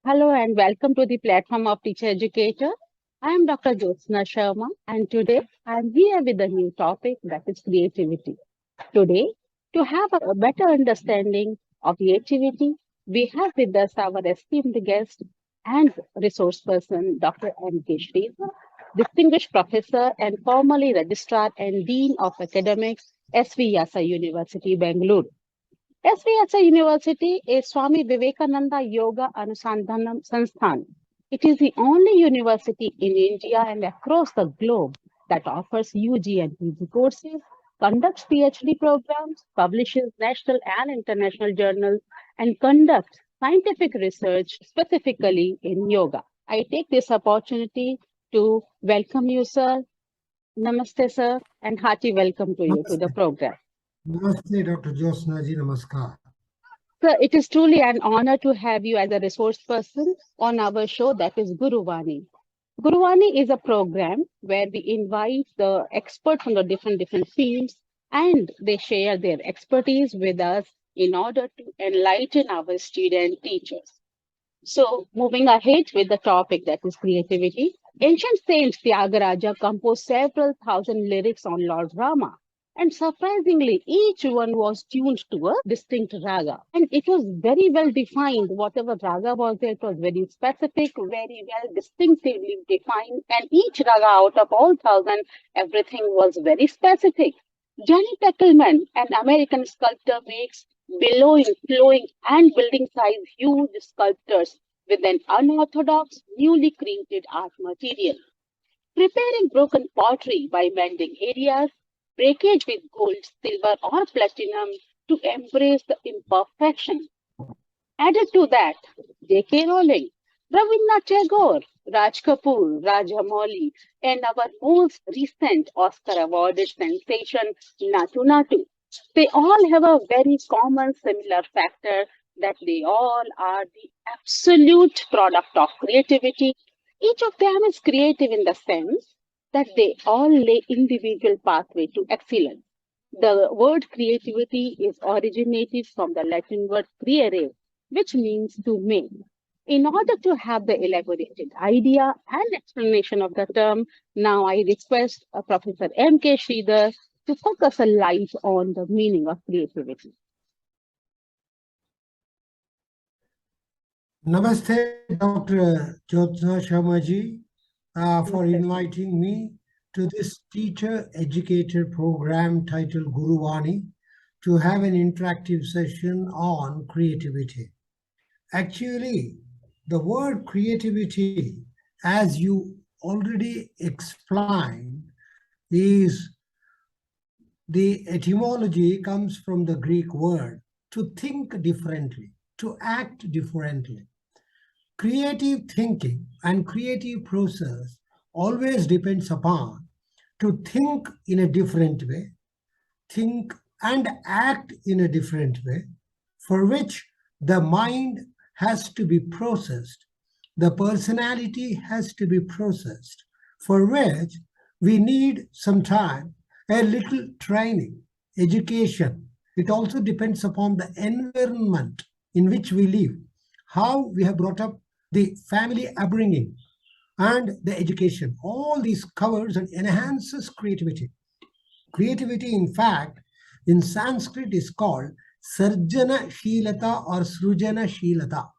Hello and welcome to the platform of Teacher Educator. I am Dr. Jyotsna Sharma and today I am here with a new topic that is creativity. Today, to have a better understanding of creativity, we have with us our esteemed guest and resource person, Dr. M.K. Sridhar, distinguished professor and formerly registrar and dean of academics, SVYASA University, Bangalore. SVSA University is Swami Vivekananda Yoga Anusandhanam Sansthan. It is the only university in India and across the globe that offers UG and PG courses, conducts PhD programs, publishes national and international journals, and conducts scientific research specifically in yoga. I take this opportunity to welcome you, sir. Namaste, sir, and hearty welcome to you to the Namaste. program. Namaste, Dr. Jyotsna ji. Namaskar. Sir, it is truly an honor to have you as a resource person on our show that is Guruvani. Guruvani is a program where we invite the experts from the different fields and they share their expertise with us in order to enlighten our student teachers. So, moving ahead with the topic that is creativity, ancient saint Tyagaraja composed several thousand lyrics on Lord Rama. And surprisingly, each one was tuned to a distinct raga. And it was very well defined. Whatever raga was there, it was very specific, very well distinctively defined. And each raga out of all thousand, everything was very specific. Johnny Peckelman, an American sculptor, makes billowing, flowing, and building size huge sculptures with an unorthodox, newly created art material. Preparing broken pottery by mending areas, breakage with gold, silver, or platinum to embrace the imperfection. Added to that, J.K. Rowling, Ravindranath Tagore, Raj Kapoor, Rajamouli, and our most recent Oscar-awarded sensation, Natu Natu. They all have a very common similar factor that they all are the absolute product of creativity. Each of them is creative in the sense that they all lay individual pathway to excellence. The word creativity is originated from the Latin word creare, which means to make. In order to have the elaborated idea and explanation of the term, now I request Professor M.K. Sridhar to focus a light on the meaning of creativity. Namaste, Dr. Jyotsna Sharma ji, for inviting me to this teacher educator program titled Guruvani to have an interactive session on creativity. Actually, the word creativity, as you already explained, is the etymology comes from the Greek word to think differently, to act differently. Creative thinking and creative process always depends upon to think in a different way, think and act in a different way, for which the mind has to be processed, the personality has to be processed, for which we need some time, a little training, education. It also depends upon the environment in which we live, how we have brought up the family upbringing and the education. All these covers and enhances creativity. Creativity, in fact, in Sanskrit is called Sarjana Shilata or Srujana Shilata.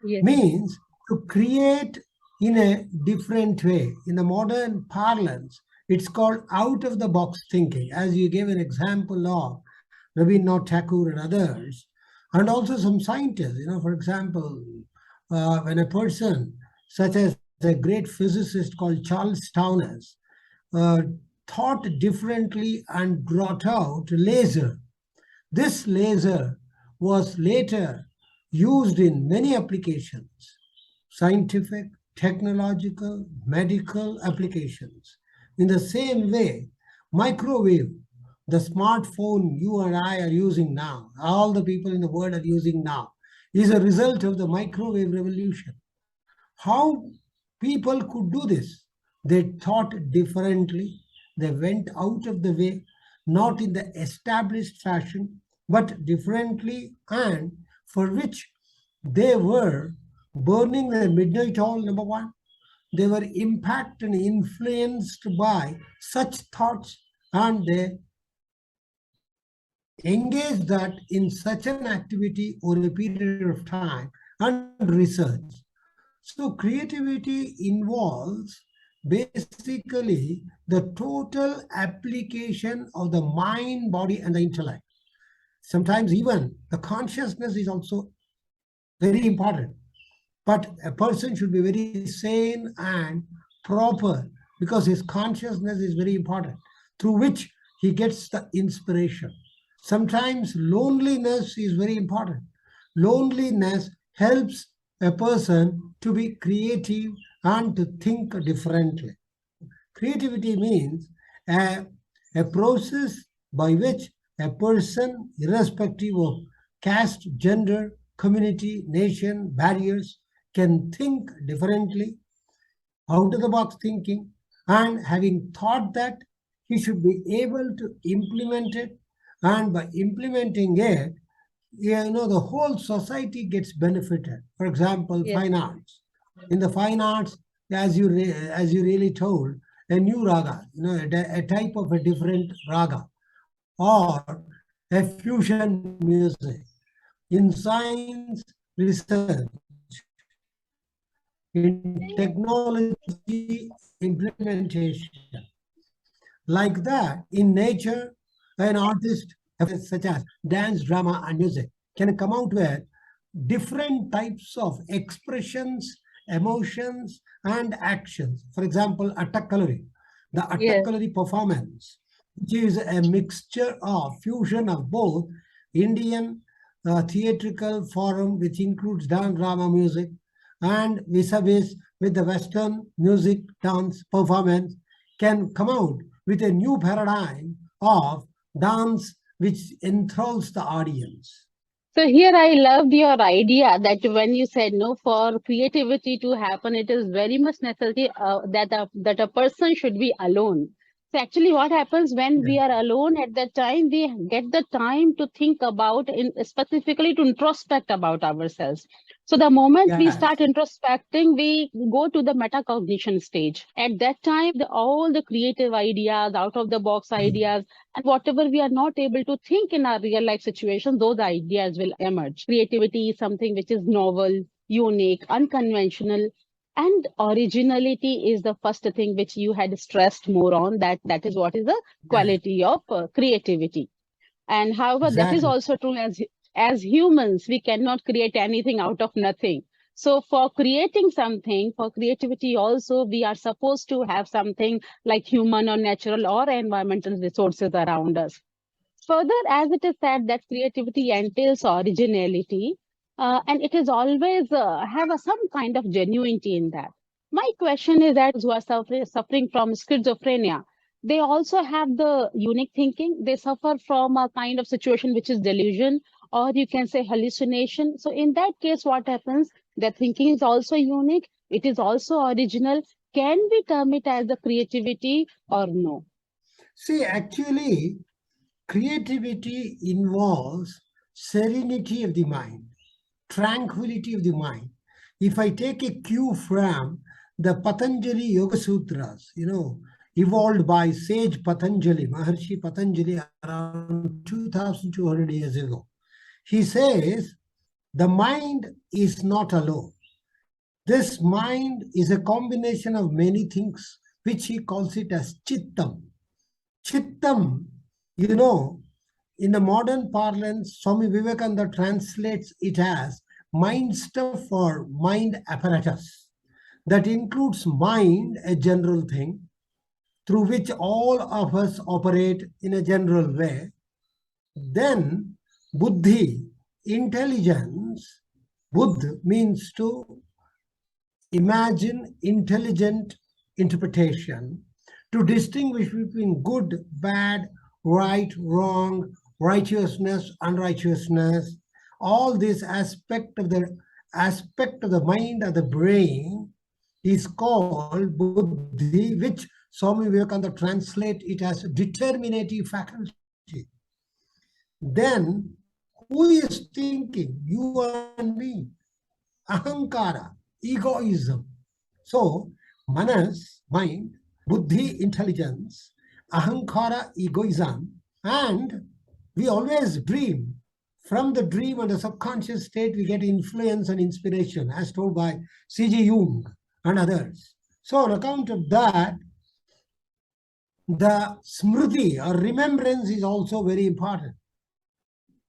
Yes. Means to create in a different way. In the modern parlance, it's called out of the box thinking, as you gave an example of Rabindranath Tagore and others, and also some scientists. For example, when a person such as a great physicist called Charles Townes thought differently and brought out laser. This laser was later used in many applications, scientific, technological, medical applications. In the same way, microwave, the smartphone you and I are using now, all the people in the world are using now, is a result of the microwave revolution. How people could do this? They thought differently. They went out of the way, not in the established fashion, but differently, and for which they were burning the midnight oil, number one. They were impacted and influenced by such thoughts, and they engaged that in such an activity over a period of time and research. So creativity involves basically the total application of the mind, body, and the intellect. Sometimes even the consciousness is also very important. But a person should be very sane and proper, because his consciousness is very important, through which he gets the inspiration. Sometimes loneliness is very important. Loneliness helps a person to be creative and to think differently. Creativity means a, a process by which a person, irrespective of caste, gender, community, nation, barriers, can think differently, out of the box thinking, and having thought that, he should be able to implement it. And by implementing it, the whole society gets benefited. For example, Yes. fine arts. In the fine arts, as you really told, a new raga, a type of a different raga, or a fusion music. In science research, in technology implementation, like that, in nature, an artist, such as dance, drama, and music, can come out with different types of expressions, emotions, and actions. For example, Attakalari, the Yes. Attakalari performance, which is a mixture of fusion of both Indian theatrical form, which includes dance, drama, music, and vis-a-vis with the Western music, dance, performance, can come out with a new paradigm of dance which enthralls the audience. So here I loved your idea that when you said no, for creativity to happen, it is very much necessary that a person should be alone. So actually, what happens when Yeah. we are alone at that time, we get the time to think about, specifically to introspect about ourselves. So the moment we Yes. start introspecting, we go to the metacognition stage. At that time, all the creative ideas, out of the box ideas, and whatever we are not able to think in our real life situation, those ideas will emerge. Creativity is something which is novel, unique, unconventional, and originality is the first thing which you had stressed more on. That is what is the Yes. quality of creativity. And however, that is Exactly. also true as humans, we cannot create anything out of nothing. So for creating something, for creativity also, we are supposed to have something like human or natural or environmental resources around us. Further, as it is said that creativity entails originality, and it is always have some kind of genuinity in that. My question is that those who are suffering from schizophrenia, they also have the unique thinking. They suffer from a kind of situation which is delusion, or you can say hallucination. So in that case, what happens? Their thinking is also unique. It is also original. Can we term it as a creativity or no? See, actually, creativity involves serenity of the mind, tranquility of the mind. If I take a cue from the Patanjali Yoga Sutras, evolved by sage Patanjali, Maharshi Patanjali, around 2,200 years ago, he says, the mind is not alone. This mind is a combination of many things, which he calls it as chittam. Chittam, in the modern parlance, Swami Vivekananda translates it as mind stuff or mind apparatus. That includes mind, a general thing, through which all of us operate in a general way. Then buddhi, intelligence. Buddh means to imagine intelligent interpretation, to distinguish between good, bad, right, wrong, righteousness, unrighteousness. All this aspect of the mind of the brain is called buddhi, which Swami Vivekananda translate it as determinative faculty. Then who is thinking? You and me. ahankara, egoism. So, manas, mind, buddhi, intelligence, ahankara, egoism, and we always dream. From the dream and the subconscious state, we get influence and inspiration, as told by C.G. Jung and others. So, on account of that, the smriti or remembrance is also very important.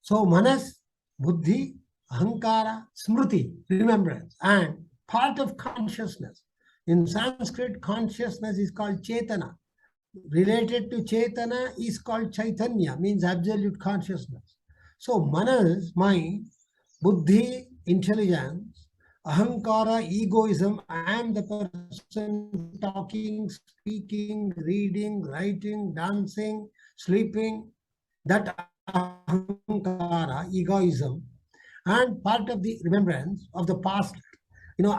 So, manas, buddhi, ahankara, smriti, remembrance, and part of consciousness. In Sanskrit, consciousness is called chetana. Related to chetana is called chaitanya, means absolute consciousness. So, manas, mind, buddhi, intelligence, ahankara, egoism. I am the person talking, speaking, reading, writing, dancing, sleeping. That ahankara, egoism, and part of the remembrance of the past,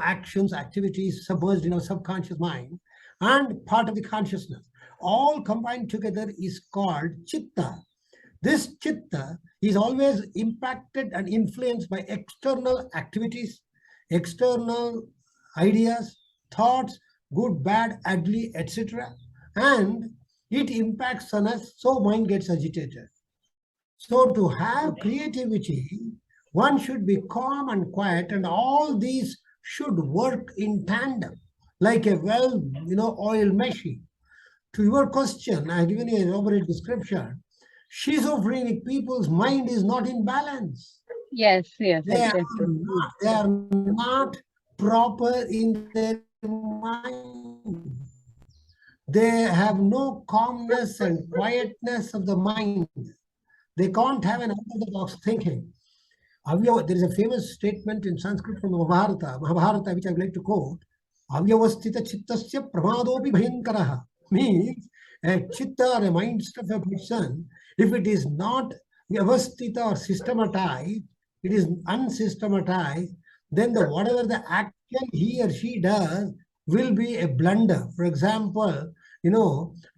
actions, activities submerged in our subconscious mind, and part of the consciousness, all combined together is called chitta. This chitta is always impacted and influenced by external activities, external ideas, thoughts, good, bad, ugly, etc. And it impacts on us, so mind gets agitated. So to have creativity, one should be calm and quiet, and all these should work in tandem, like a oil machine. To your question, I have given you an elaborate description. Schizophrenic people's mind is not in balance. Yes, yes, They are exactly. not, they are not proper in their mind. They have no calmness and quietness of the mind. They can't have an out-of-the-box thinking. There is a famous statement in Sanskrit from the Mahabharata, which I would like to quote. Avyavastita chittasya pramadopi bhayankaraha. Means a chitta or a mind of a person, if it is not vyavastita or systematized, it is unsystematized, then whatever the action he or she does will be a blunder. For example,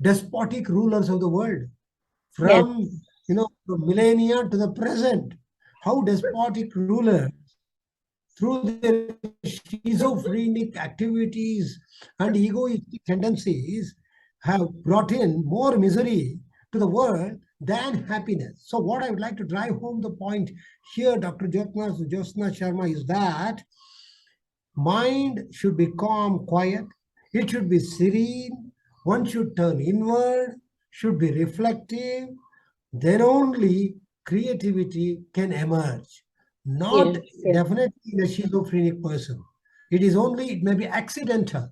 despotic rulers of the world Yes, from from millennia to the present, how despotic rulers through their schizophrenic activities and egoistic tendencies have brought in more misery to the world than happiness. So what I would like to drive home the point here, Dr. Jyotsna Sharma, is that mind should be calm, quiet. It should be serene. One should turn inward, should be reflective. Then only creativity can emerge. Not yes, yes, definitely in a schizophrenic person. It may be accidental,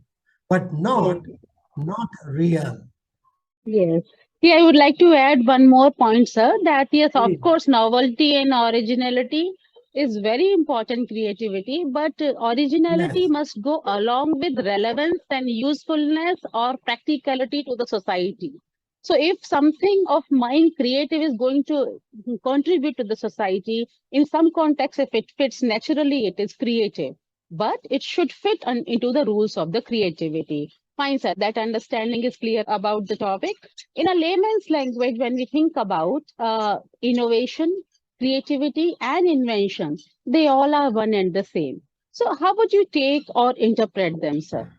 but yes. not real. Yes. Yeah, I would like to add one more point, sir, that yes, of Please. course, novelty and originality is very important creativity, but originality Yes. must go along with relevance and usefulness or practicality to the society. So if something of mine creative is going to contribute to the society, in some context, if it fits naturally, it is creative. But it should fit into the rules of the creativity. Fine, sir. That understanding is clear about the topic. In a layman's language, when we think about innovation, creativity, and invention, they all are one and the same. So, how would you take or interpret them, sir?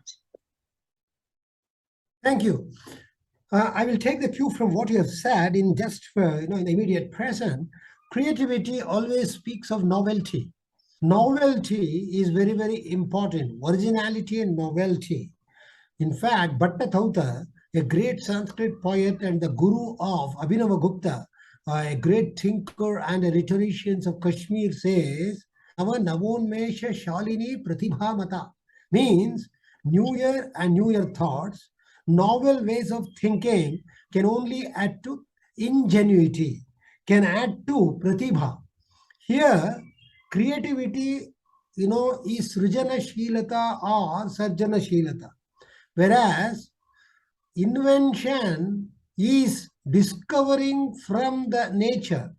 Thank you. I will take the cue from what you have said in just for, in the immediate present. Creativity always speaks of novelty. Novelty is very, very important. Originality and novelty. In fact, Bhatta, a great Sanskrit poet and the guru of Abhinavagupta, a great thinker and a rhetorician of Kashmir, says, Nava Navonmesha Shalini Pratibhamata, means New Year and New Year thoughts, novel ways of thinking can only add to ingenuity, can add to Pratibha. Here, creativity, is Srijana Shilata or Sarjana Shilata. Whereas invention is discovering from the nature.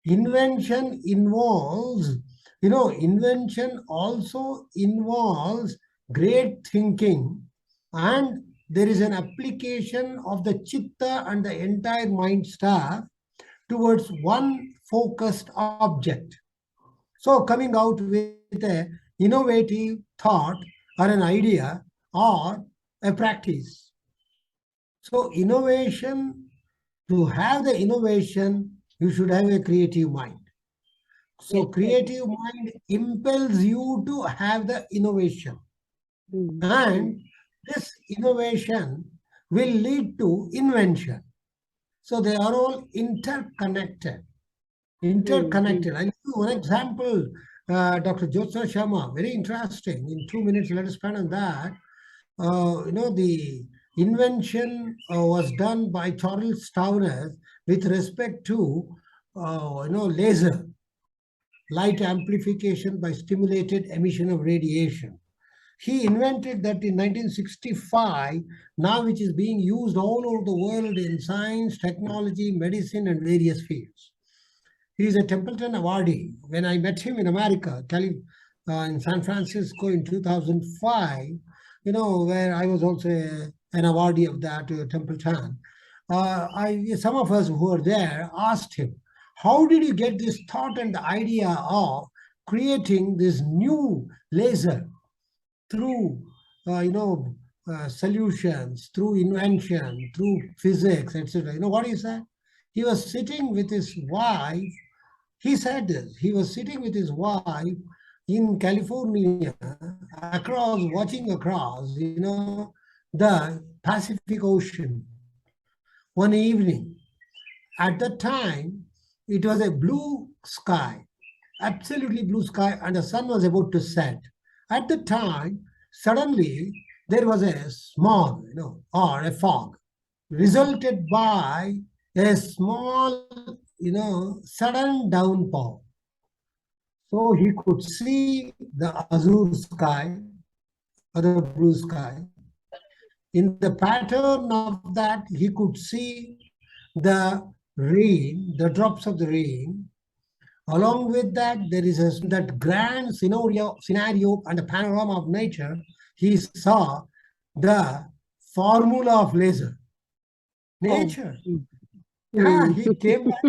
Invention also involves great thinking, and there is an application of the chitta and the entire mind staff towards one focused object. So coming out with a innovative thought or an idea or a practice. So innovation, to have the innovation, you should have a creative mind. So Yes, sir. creative mind impels you to have the innovation. Mm, mm, And this innovation will lead to invention. So they are all interconnected. mm. Interconnected. I'll give you one example, Dr. Jyotsna Sharma, very interesting. In 2 minutes, let us spend on that. The invention was done by Charles Towner with respect to, laser, light amplification by stimulated emission of radiation. He invented that in 1965, now which is being used all over the world in science, technology, medicine, and various fields. He is a Templeton awardee. When I met him in America, in San Francisco in 2005, where I was also an awardee of that Templeton, some of us who were there asked him, how did you get this thought and the idea of creating this new laser through, solutions, through invention, through physics, etc.? You know what he said? He was sitting with his wife. He said this. He was sitting with his wife in California, watching across, the Pacific Ocean one evening. At that time, it was a blue sky, absolutely blue sky, and the sun was about to set. At the time, suddenly there was a smog, or a fog, resulted by a small, sudden downpour. So he could see the azure sky or the blue sky. In the pattern of that, he could see the rain, the drops of the rain. Along with that, there is that grand scenario and the panorama of nature. He saw the formula of laser. Oh, Nature. mm, Yeah, mm. he came back,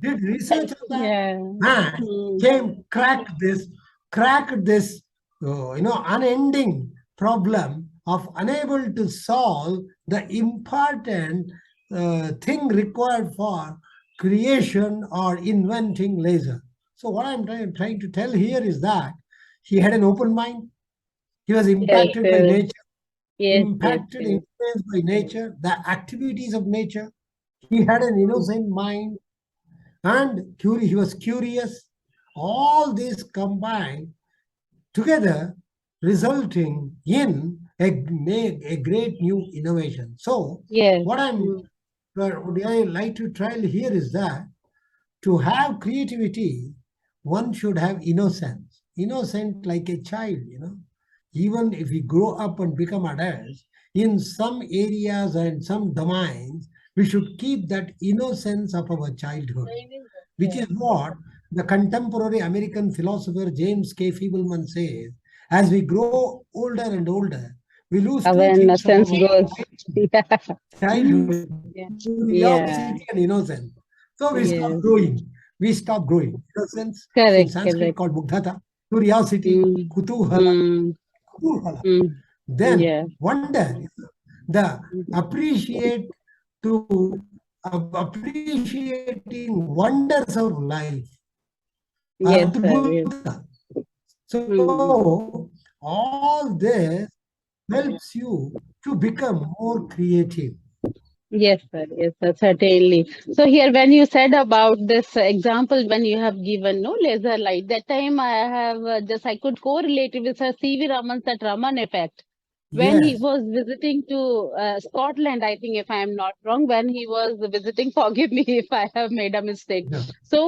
did research on that, Yeah. and cracked this, unending problem of unable to solve the important thing required for creation or inventing laser. So what I'm trying to tell here is that he had an open mind. He was Yes, impacted by nature, yes, yes, impacted, yes. influenced by nature, the activities of nature. He had an Mm, innocent mind, and he was curious. All this combined together, resulting in a great new innovation. So, yes. what would I like to try here is that to have creativity, one should have innocence, innocent like a child. Even if we grow up and become adults, in some areas and some domains, we should keep that innocence of our childhood, which is what the contemporary American philosopher James K. Feebleman says. As we grow older and older, we lose Our two things of innocence our goes. Yeah. childhood: Yeah. Yeah. curiosity and innocence. So we stop Yes. growing. We stop growing. Innocence, in Correct, Sanskrit correct. called mugdhata, curiosity, Mm, kutuhala, mm, kutuhala. mm. Then Yeah. wonder, the Mhm. appreciate to appreciating wonders of life, Yes, sir. adbhuta. Yes. Mm. So all this helps you to become more creative. Yes, sir. Yes, sir. Certainly. So here, when you said about this example, when you have given no laser light, that time I have I could correlate it with Sir C.V. Raman's that Raman effect. When he Yes. was visiting to Scotland, I think, if I am not wrong, when he was visiting, forgive me if I have made a mistake. Yeah. So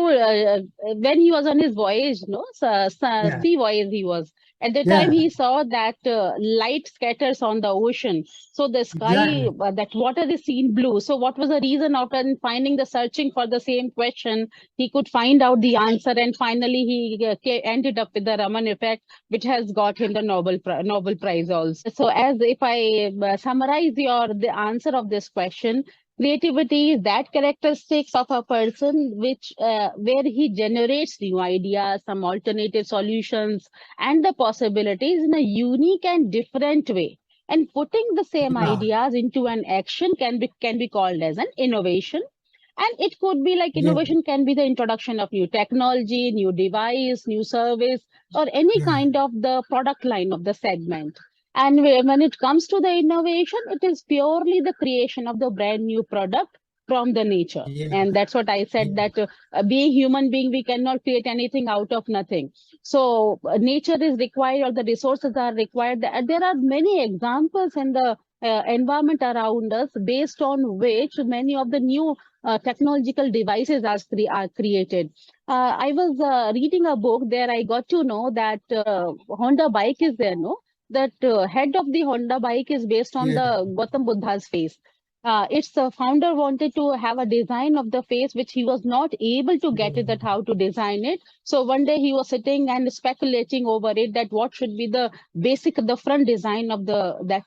when he was on his voyage, no, Yeah. sea voyage, he was. At the time, Yeah. he saw that light scatters on the ocean. So the sky, Exactly. that water is seen blue. So what was the reason of finding the searching for the same question? He could find out the answer, and finally he ended up with the Raman effect, which has got him the Nobel Prize also. So as if I summarize the answer of this question, Creativity is that characteristics of a person which where he generates new ideas, some alternative solutions, and the possibilities in a unique and different way. And putting the same Yeah, ideas into an action can be called as an innovation. And it could be like yeah, innovation can be the introduction of new technology, new device, new service, or any yeah, kind of the product line of the segment. And when it comes to the innovation, it is purely the creation of the brand new product from the nature. yeah, And that's what I yeah, said that being human being, we cannot create anything out of nothing. So nature is required or the resources are required. There are many examples in the environment around us based on which many of the new technological devices are created. I was reading a book there. I got to know that Honda bike is there, no? That head of the Honda bike is based on yeah, the Gautam Buddha's face. Its founder wanted to have a design of the face which he was not able to get it that how to design it. So one day he was sitting and speculating over it that what should be the front design of the that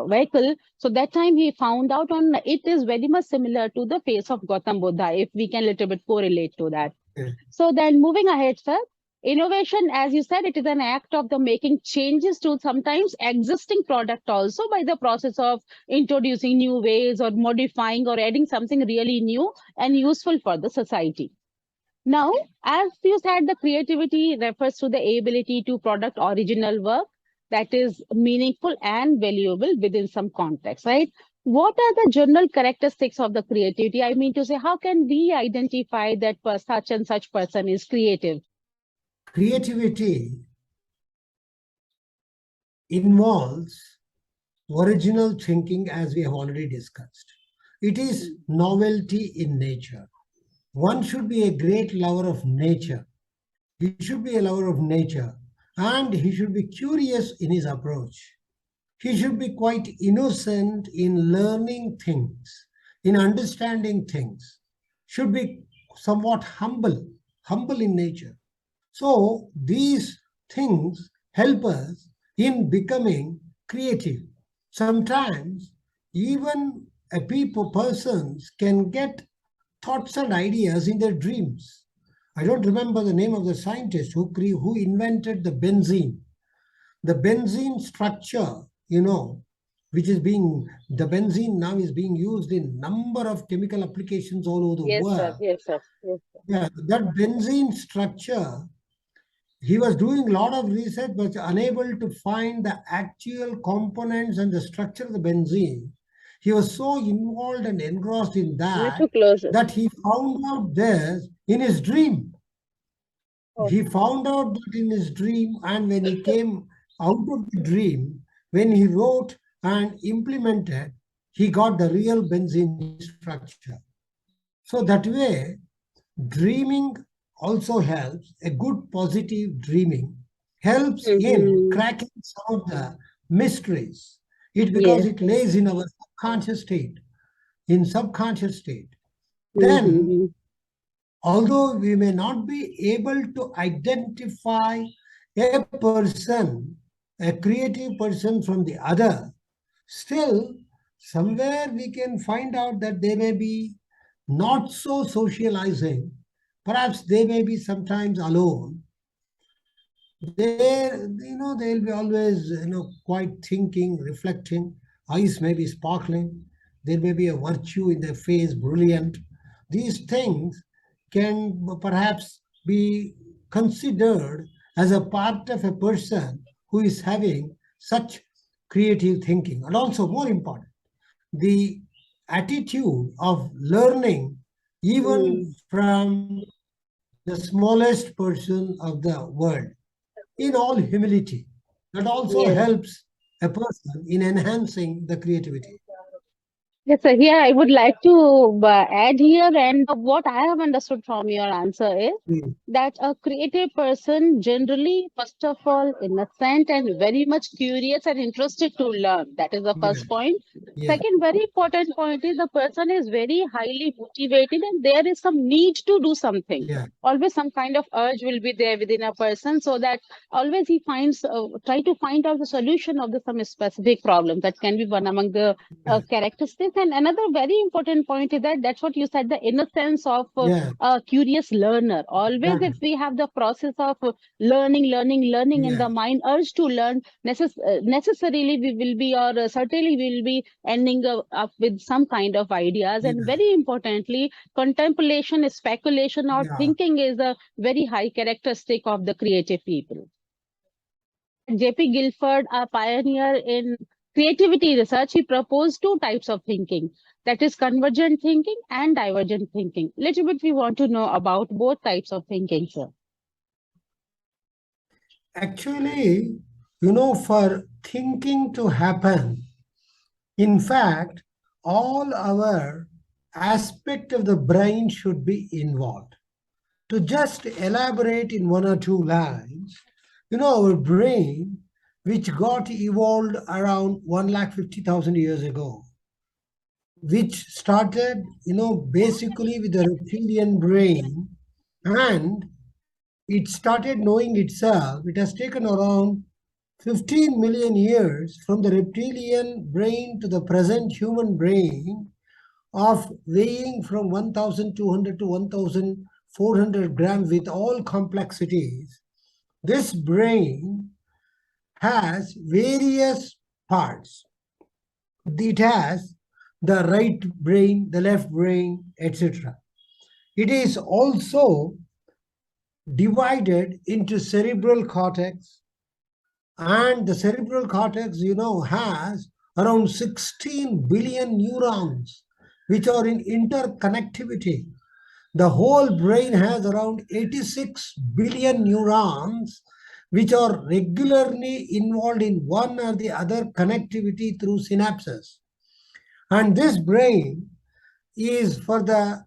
vehicle. So that time he found out on it is very much similar to the face of Gautam Buddha if we can little bit correlate to that. yeah. So then moving ahead, sir, innovation, as you said, it is an act of the making changes to sometimes existing product also by the process of introducing new ways or modifying or adding something really new and useful for the society. Now, as you said, the creativity refers to the ability to product original work that is meaningful and valuable within some context, right? What are the general characteristics of the creativity? I mean to say, how can we identify that such and such person is creative? Creativity involves original thinking, as we have already discussed. It is novelty in nature. One should be a great lover of nature. He should be a lover of nature, and he should be curious in his approach. He should be quite innocent in learning things, in understanding things, should be somewhat humble in nature. So these things help us in becoming creative. Sometimes even a people persons can get thoughts and ideas in their dreams. I don't remember the name of the scientist who invented the benzene. The benzene structure, which is being the benzene now is being used in number of chemical applications all over the Yes, sir. world. Yes, sir. Yes, sir. Yeah, that benzene structure, he was doing a lot of research but unable to find the actual components and the structure of the benzene. He was so involved and engrossed in You're that too close. that he found out this in his dream. Oh, He found out that in his dream, and when he came out of the dream, when he wrote and implemented, he got the real benzene structure. So that way, dreaming also helps. A good positive dreaming helps in mm-hmm. cracking some of the mysteries. It because Yes. it lays in our subconscious state. In subconscious state, then Mm-hmm. although we may not be able to identify a person, a creative person from the other, still somewhere we can find out that they may be not so socializing. Perhaps they may be sometimes alone. They'll be always, quite thinking, reflecting. Eyes may be sparkling. There may be a virtue in their face, brilliant. These things can perhaps be considered as a part of a person who is having such creative thinking. And also, more important, the attitude of learning even Mm. from the smallest person of the world in all humility. That also Yes. helps a person in enhancing the creativity. Yes, sir. Here I would like to add here, and what I have understood from your answer is Mm. that a creative person generally, first of all, innocent and very much curious and interested to learn. That is the Yeah, first point. yeah, Second, very important point is the person is very highly motivated and there is some need to do something. yeah, Always some kind of urge will be there within a person so that always he finds, try to find out the solution of the some specific problem. That can be one among the yeah, characteristics. And another very important point is that that's what you said, the innocence of Yeah, a curious learner. Always, if exactly. we have the process of learning in the Yeah, mind, urge to learn, necessarily we will be, or certainly we will be ending up with some kind of ideas. And yeah, very importantly, contemplation, speculation, or yeah. thinking is a very high characteristic of the creative people. J.P. Guilford, a pioneer in creativity research, he proposed two types of thinking, that is convergent thinking and divergent thinking. Little bit we want to know about both types of thinking, sir. Actually, for thinking to happen, in fact, all our aspect of the brain should be involved. To just elaborate in one or two lines, our brain, which got evolved around 1,50,000 years ago, which started, basically with the reptilian brain, and it started knowing itself. It has taken around 15 million years from the reptilian brain to the present human brain of weighing from 1,200 to 1,400 grams with all complexities. This brain has various parts. It has the right brain, the left brain, etc. It is also divided into cerebral cortex, and the cerebral cortex, has around 16 billion neurons which are in interconnectivity. The whole brain has around 86 billion neurons which are regularly involved in one or the other connectivity through synapses. And this brain is, for the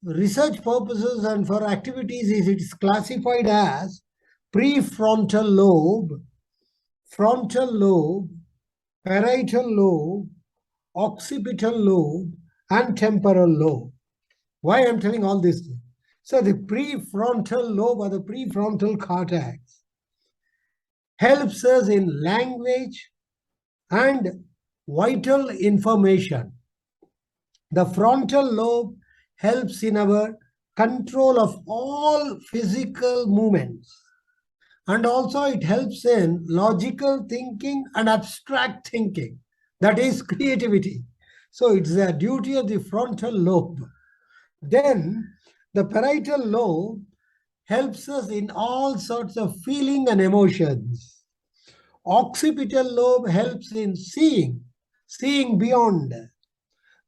research purposes and for activities, is it is classified as prefrontal lobe, frontal lobe, parietal lobe, occipital lobe, and temporal lobe. Why I'm telling all this? So the prefrontal lobe or the prefrontal cortex helps us in language and vital information. The frontal lobe helps in our control of all physical movements. And also it helps in logical thinking and abstract thinking. That is creativity. So it's the duty of the frontal lobe. Then the parietal lobe helps us in all sorts of feeling and emotions. Occipital lobe helps in seeing beyond.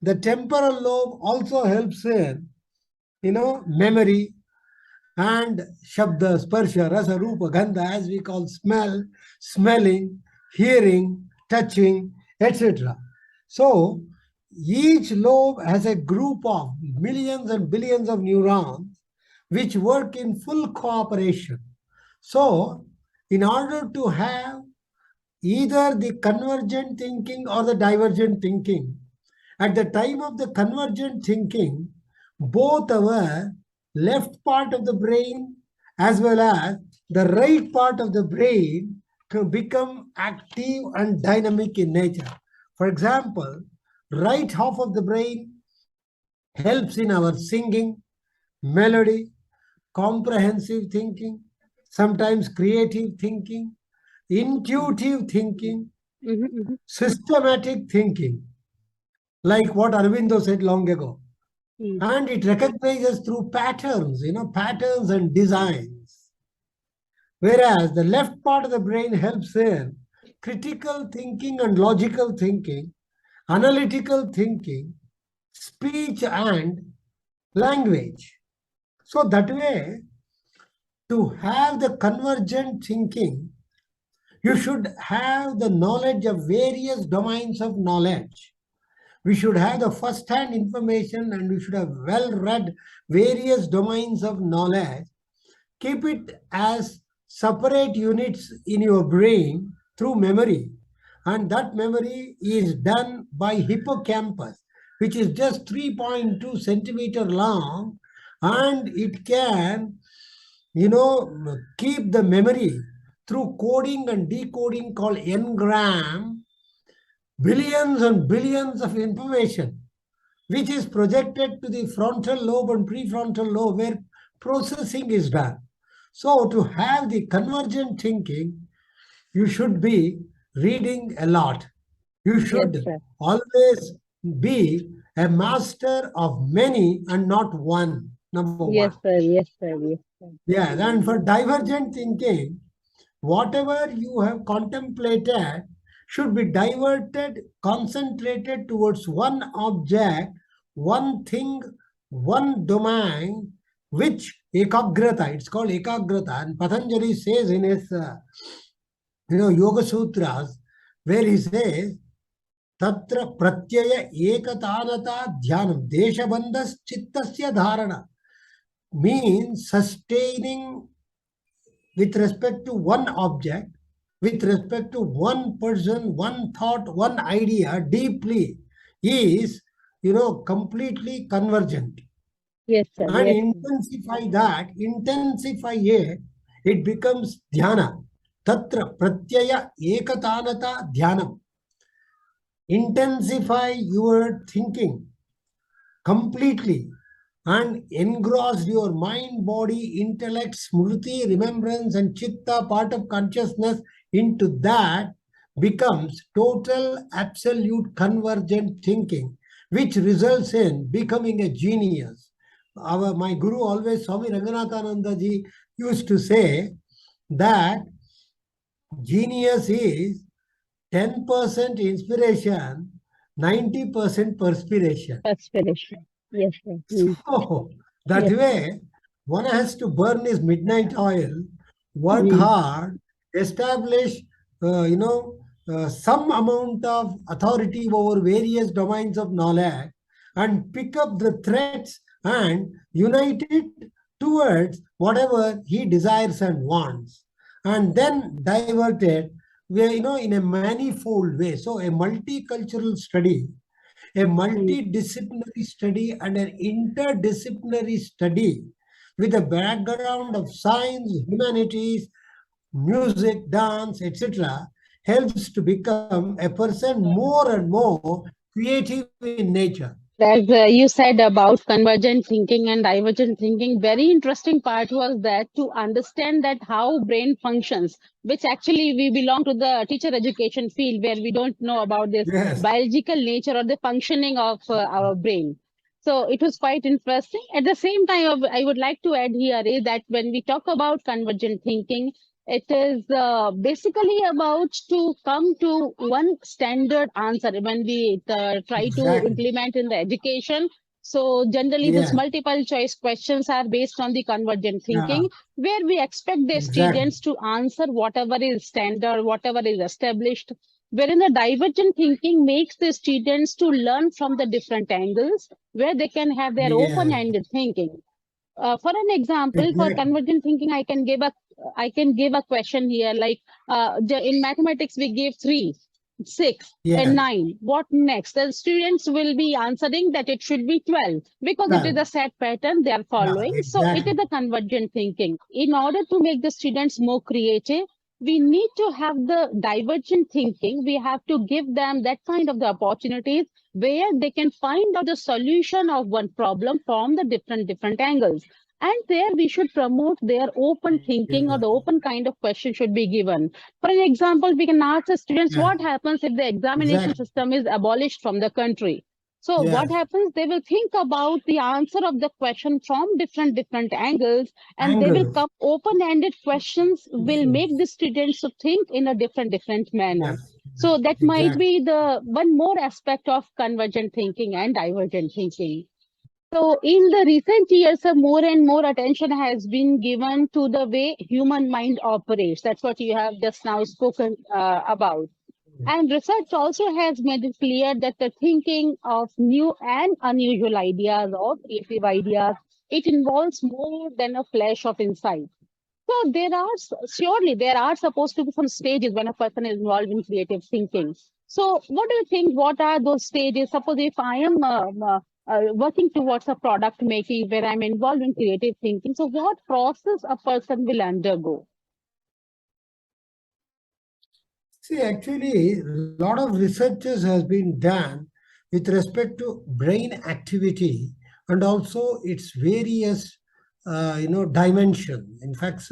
The temporal lobe also helps in, memory and shabda, sparsha, rasa, rupa, gandha, as we call smell, smelling, hearing, touching, etc. So each lobe has a group of millions and billions of neurons which work in full cooperation. So in order to have either the convergent thinking or the divergent thinking, at the time of the convergent thinking, both our left part of the brain as well as the right part of the brain can become active and dynamic in nature. For example, right half of the brain helps in our singing, melody, comprehensive thinking, sometimes creative thinking, intuitive thinking, Mm-hmm, systematic thinking, like what Arvindo said long ago. mm-hmm, And it recognizes through patterns, patterns and designs. Whereas the left part of the brain helps in critical thinking and logical thinking, analytical thinking, speech and language. So that way, to have the convergent thinking, you should have the knowledge of various domains of knowledge. We should have the first-hand information and we should have well-read various domains of knowledge. Keep it as separate units in your brain through memory. And that memory is done by hippocampus, which is just 3.2 centimeter long, and it can, keep the memory through coding and decoding called engram, billions and billions of information. which is projected to the frontal lobe and prefrontal lobe where processing is done. So to have the convergent thinking, you should be reading a lot. You Yes, should sir. always be a master of many and not one, number one. Yes, sir. Yes, sir. Yes, sir. Yeah, and for divergent thinking, whatever you have contemplated should be diverted, concentrated towards one object, one thing, one domain, which ekagrata, it's called ekagrata. And Patanjali says in his Yoga Sutras, where he says, Tatra pratyaya ekatanata dhyanam, deshabandhas chittasya dharana, means sustaining with respect to one object, with respect to one person, one thought, one idea deeply is, completely convergent. Yes, sir. And Yes, sir. intensify it becomes dhyana. Tatra pratyaya ekatanata dhyanam. Intensify your thinking completely and engross your mind, body, intellect, smriti, remembrance, and chitta, part of consciousness, into that becomes total, absolute, convergent thinking, which results in becoming a genius. My guru always, Swami Ranganathananda ji, used to say that genius is 10% inspiration, 90% perspiration. Aspiration. Yes, sir. So that Yes, sir. way, one has to burn his midnight oil, work Mm. hard, establish, some amount of authority over various domains of knowledge, and pick up the threads and unite it towards whatever he desires and wants, and then divert it, in a manifold way. So a multicultural study, a Mm. multidisciplinary study, and an interdisciplinary study with a background of science, humanities, music, dance, etc., helps to become a person more and more creative in nature. As you said about convergent thinking and divergent thinking, very interesting part was that to understand that how brain functions, which actually we belong to the teacher education field where we don't know about this Yes, biological nature or the functioning of our brain. So it was quite interesting. At the same time, I would like to add here is that when we talk about convergent thinking, it is basically about to come to one standard answer when we try to exactly. implement in the education. So generally, these Yes, multiple choice questions are based on the convergent yeah, thinking, where we expect the exactly. students to answer whatever is standard, whatever is established. Wherein the divergent thinking makes the students to learn from the different angles, where they can have their Yes, open-ended thinking. For an example, for exactly. convergent thinking, I can give a question here. Like in mathematics, we give 3, 6, and Yes, 9. What next? The students will be answering that it should be 12 because it is well, a set pattern they are yeah, following. So it is exactly. a convergent thinking. In order to make the students more creative, we need to have the divergent thinking. We have to give them that kind of the opportunities where they can find out the solution of one problem from the different angles, and there we should promote their open thinking, or Yeah, the open kind of question should be given. For an example, we can ask the students yeah, what happens if the examination exactly. system is abolished from the country. So what Yes, happens? They will think about the answer of the question from different angles, and they will angles. come open-ended questions will make Questions. the students to think in a different manner. Yes, So that might exactly. be the one more aspect of convergent thinking and divergent thinking. So, in the recent years, more and more attention has been given to the way human mind operates. That's what you have just now spoken about. And research also has made it clear that the thinking of new and unusual ideas or creative ideas, it involves more than a flash of insight. So there are surely there are supposed to be some stages when a person is involved in creative thinking. So what do you think? What are those stages? Suppose if I am working towards a product making where I'm involved in creative thinking, so what process a person will undergo? See, actually, a lot of researches has been done with respect to brain activity and also its various dimension. In fact,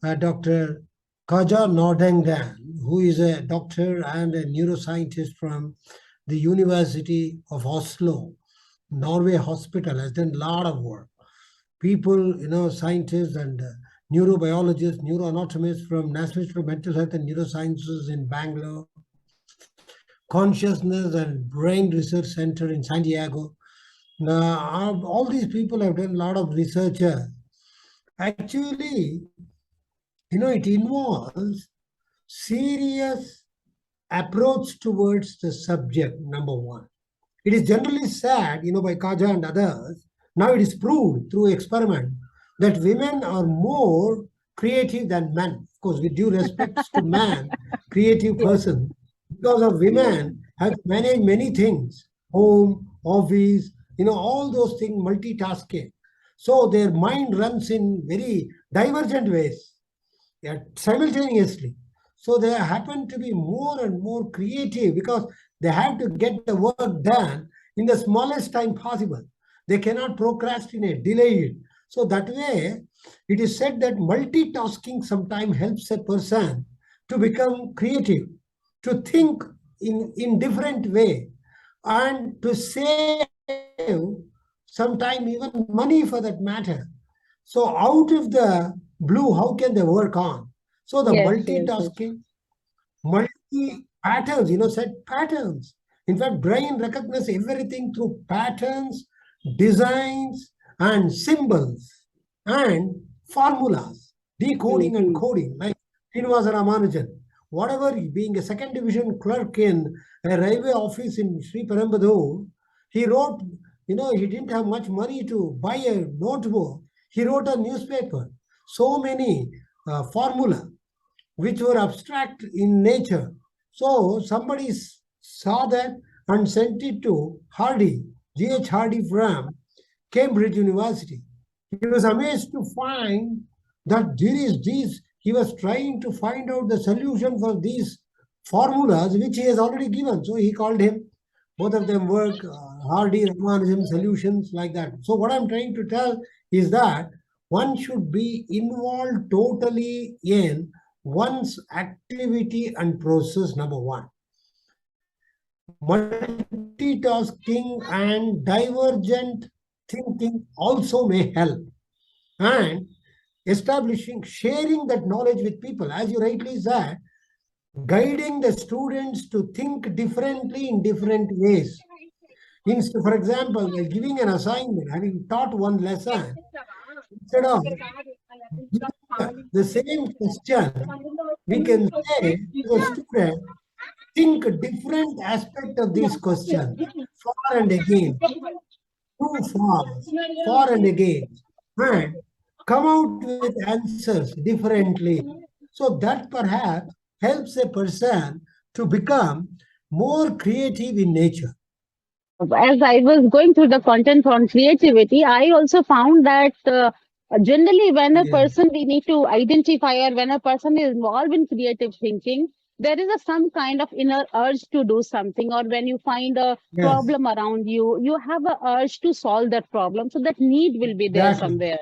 Dr. Kaja Nordengan, who is a doctor and a neuroscientist from the University of Oslo, Norway Hospital, has done a lot of work. People, scientists and neurobiologists, neuroanatomists from National Institute of Mental Health and Neurosciences in Bangalore, Consciousness and Brain Research Center in San Diego. All these people have done a lot of research. Actually, it involves serious approach towards the subject, number one. It is generally said, by Kaja and others, now it is proved through experiment that women are more creative than men. Of course, with due respects to man, creative Yes, person, because of women have to manage many things, home, office, all those things, multitasking. So their mind runs in very divergent ways, simultaneously. So they happen to be more and more creative because they have to get the work done in the smallest time possible. They cannot procrastinate, delay it. So that way, it is said that multitasking sometimes helps a person to become creative, to think in different way, and to save sometime even money for that matter. So out of the blue, how can they work on? So the yes, yes, yes. multitasking, multi patterns, set patterns. In fact, brain recognizes everything through patterns, designs, and symbols and formulas, decoding and Mm-hmm. coding, like Srinivasa Ramanujan. Whatever, being a second division clerk in a railway office in Sri Perambadur, he wrote, he didn't have much money to buy a notebook. He wrote a newspaper. So many formula which were abstract in nature. So somebody saw that and sent it to Hardy, G.H. Hardy from Cambridge University. He was amazed to find that there is this, he was trying to find out the solution for these formulas which he has already given. So he called him. Both of them work, Hardy, Ramanujan solutions like that. So what I'm trying to tell is that one should be involved totally in one's activity and process, number one. Multitasking and divergent thinking also may help. And establishing, sharing that knowledge with people, as you rightly said, guiding the students to think differently in different ways. For example, while giving an assignment, having taught one lesson, instead of the same question, we can say to the student, think different aspect of this question, for and again, true, false, for and again, and come out with answers differently. So that perhaps helps a person to become more creative in nature. As I was going through the content on creativity, I also found that generally when a Yeah. person, we need to identify, or when a person is involved in creative thinking, there is some kind of inner urge to do something, or when you find a Yes. problem around you, you have a urge to solve that problem. So that need will be there Exactly. somewhere.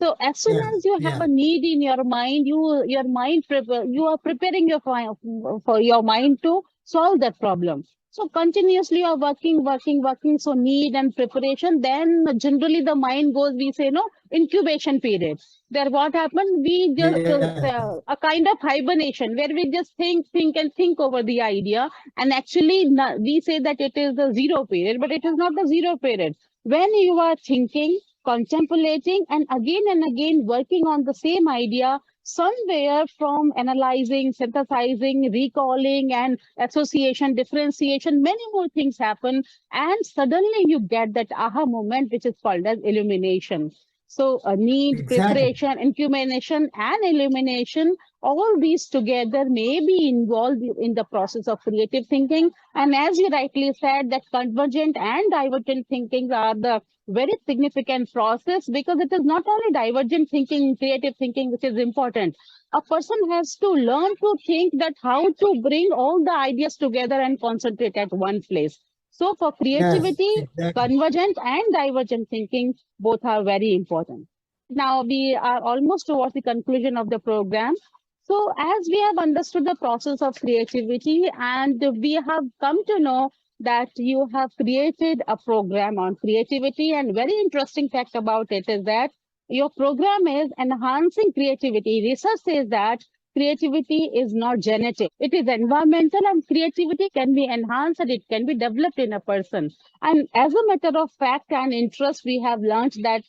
So as soon Yeah. as you have Yeah. a need in your mind, your mind you are preparing for your mind to solve that problem. So continuously you're working, working, working. So need and preparation. Then generally the mind goes, we say, no, incubation period. There, what happened? We just Yeah. a kind of hibernation where we just think and think over the idea. And actually, we say that it is the zero period, but it is not the zero period. When you are thinking, contemplating, and again working on the same idea, somewhere from analyzing, synthesizing, recalling, and association, differentiation, many more things happen. And suddenly you get that aha moment, which is called as illumination. So, need, Exactly. preparation, incubation, and illumination, all these together may be involved in the process of creative thinking. And as you rightly said, that convergent and divergent thinking are the very significant process, because it is not only divergent thinking, creative thinking, which is important. A person has to learn to think that how to bring all the ideas together and concentrate at one place. So for Yes, creativity, exactly. convergent and divergent thinking both are very important. Now we are almost towards the conclusion of the program. So as we have understood the process of creativity and we have come to know that you have created a program on creativity, and very interesting fact about it is that your program is enhancing creativity. Research says that creativity is not genetic, it is environmental, and creativity can be enhanced and it can be developed in a person. And as a matter of fact and interest, we have learned that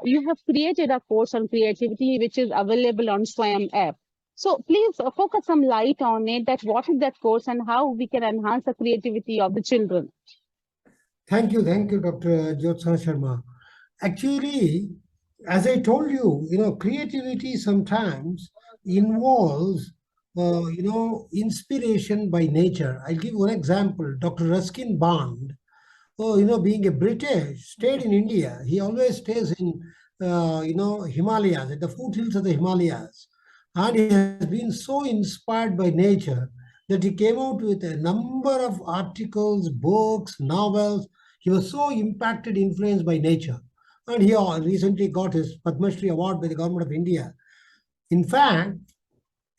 you have created a course on creativity which is available on Swayam app. So please focus some light on it, that what is that course and how we can enhance the creativity of the children. Thank you, Dr. Jyotsna Sharma. Actually, as I told you, creativity sometimes involves, inspiration by nature. I'll give one example. Dr. Ruskin Bond, being a British, stayed in India. He always stays in, Himalayas, at the foothills of the Himalayas. And he has been so inspired by nature that he came out with a number of articles, books, novels. He was so impacted, influenced by nature. And he recently got his Padma Shri award by the government of India. In fact,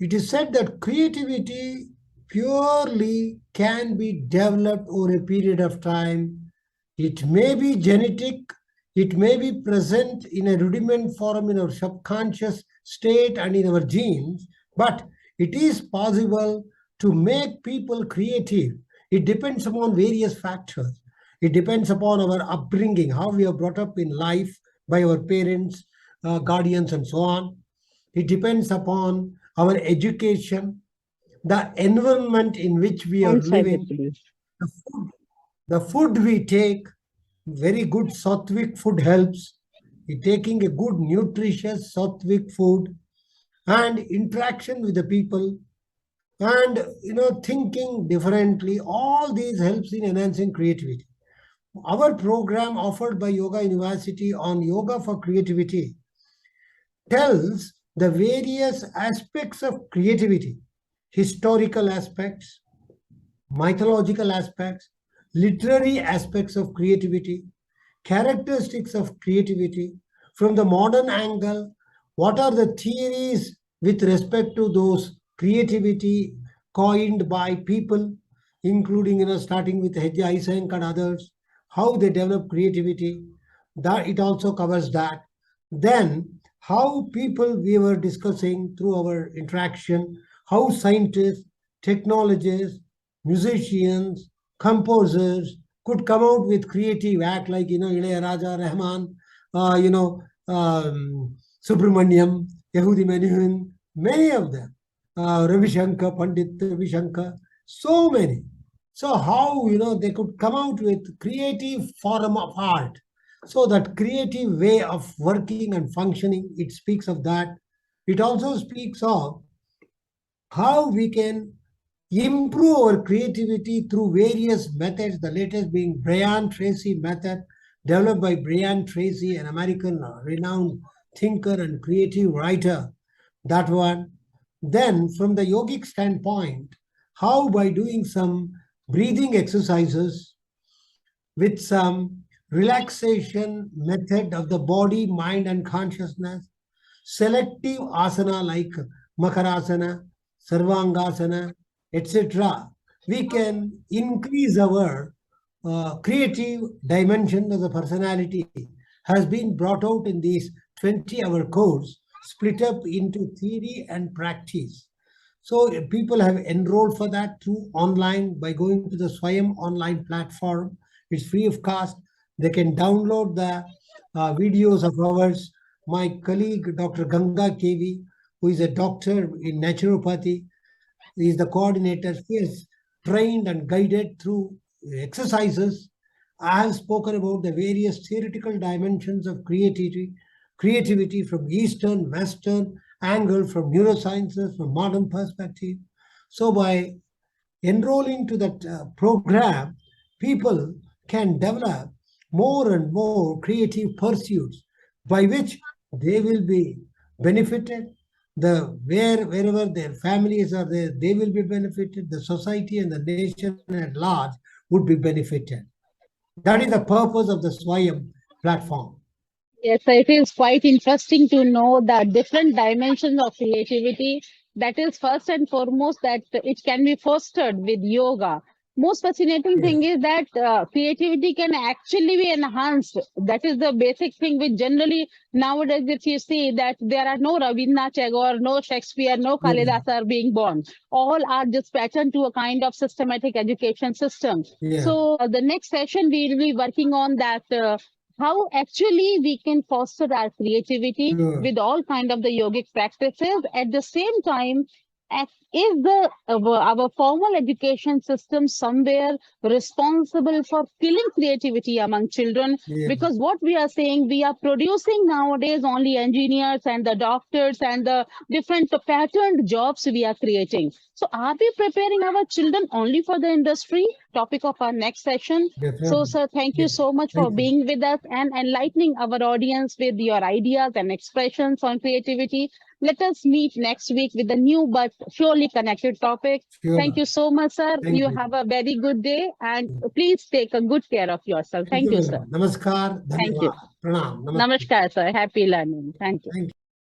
it is said that creativity purely can be developed over a period of time. It may be genetic, it may be present in a rudiment form in our subconscious state and in our genes, but it is possible to make people creative. It depends upon various factors. It depends upon our upbringing, how we are brought up in life by our parents, guardians, and so on. It depends upon our education, the environment in which we are living, Absolutely. the food, the food we take. Very good sattvic food helps. Taking a good, nutritious sattvic food and interaction with the people and thinking differently. All these helps in enhancing creativity. Our program offered by Yoga University on Yoga for Creativity tells the various aspects of creativity, historical aspects, mythological aspects, literary aspects of creativity, characteristics of creativity. From the modern angle, what are the theories with respect to those creativity coined by people, including starting with Hedja Isenk and others, how they develop creativity. That it also covers that. Then how people we were discussing through our interaction, how scientists, technologists, musicians, composers could come out with creative act like Ilayaraja, Rahman, Subramaniam, Yehudi Menuhin, many of them, Ravi Shankar, Pandit Ravi Shankar, so many. So how they could come out with creative form of art. So that creative way of working and functioning, it speaks of that. It also speaks of how we can improve our creativity through various methods, the latest being Brian Tracy method, developed by Brian Tracy, an American renowned thinker and creative writer. That one. Then, from the yogic standpoint, how by doing some breathing exercises with some relaxation method of the body, mind, and consciousness, selective asana like Makarasana, Sarvangasana, etc., we can increase our creative dimension of the personality has been brought out in this 20-hour course, split up into theory and practice. So people have enrolled for that through online by going to the Swayam online platform. It's free of cost. They can download the videos of ours. My colleague, Dr. Ganga KV, who is a doctor in naturopathy, is the coordinator. He is trained and guided through exercises. I have spoken about the various theoretical dimensions of creativity from Eastern, Western angle, from neurosciences, from modern perspective. So by enrolling to that program, people can develop more and more creative pursuits by which they will be benefited. Wherever their families are there, they will be benefited. The society and the nation at large would be benefited. That is the purpose of the Swayam platform. Yes, it is quite interesting to know the different dimensions of creativity. That is first and foremost that it can be fostered with yoga. Most fascinating Yeah. thing is that creativity can actually be enhanced. That is the basic thing which generally nowadays, if you see that there are no Rabindranath Tagore, no Shakespeare, no Yeah. Kalidas are being born. All are just patterned to a kind of systematic education system. Yeah. So the next session we will be working on that. How actually we can foster our creativity Sure. with all kind of the yogic practices at the same time is the our formal education system somewhere responsible for killing creativity among children? Yeah. Because what we are saying, we are producing nowadays only engineers and the doctors and the different patterned jobs we are creating. So are we preparing our children only for the industry? Topic of our next session. Definitely. So, sir, thank you Yeah. so much for Thank you. being with us and enlightening our audience with your ideas and expressions on creativity. Let us meet next week with a new but surely connected topic. Sure. Thank you so much, sir. Thank You you. have a very good day and please take a good care of yourself. Thank Thank you you, very sir. much. Namaskar. Thank you. Dhanyavad. Pranam. Namaste. Namaskar, sir. Happy learning. Thank you. Thank you.